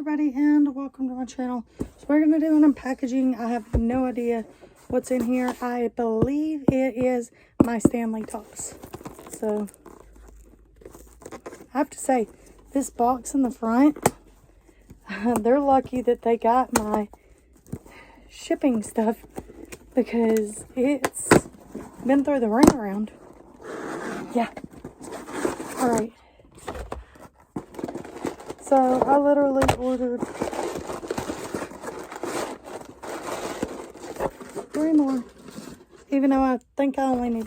everybody, and welcome to my channel. So we're going to do an unpackaging. I have no idea what's in here. I believe it is my Stanley tops. So I have to say, this box in the front, they're lucky that they got my shipping stuff because it's been through the ring around. Yeah. All right. So I literally ordered 3 more, even though I think I only need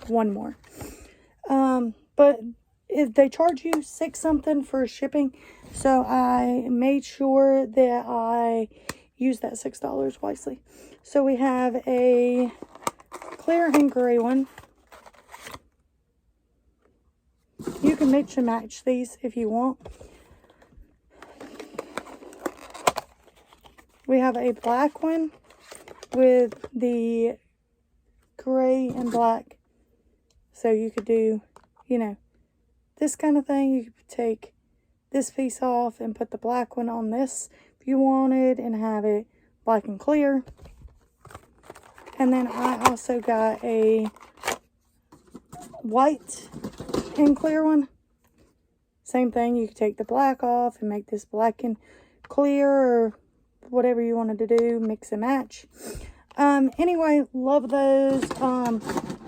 1 more. But if they charge you 6 something for shipping, so I made sure that I use that $6 wisely. So we have a clear and gray one. You can mix and match these if you want. We have a black one with the gray and black. So you could do, you know, this kind of thing. You could take this piece off and put the black one on this if you wanted and have it black and clear. And then I also got a white and clear one. Same thing. You could take the black off and make this black and clear, or whatever you wanted to do, mix and match. Anyway, love those.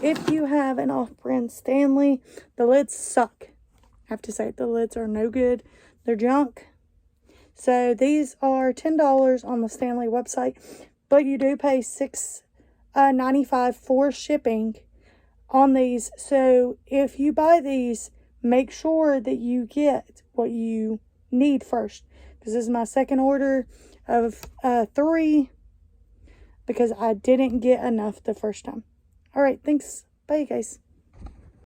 If you have an off-brand Stanley, the lids suck. I have to say, the lids are no good. They're junk. So these are $10 on the Stanley website, but you do pay $6.95 for shipping on these. So if you buy these, make sure that you get what you need first, because this is my second order of 3 because I didn't get enough the first time. All right, thanks. Bye, guys.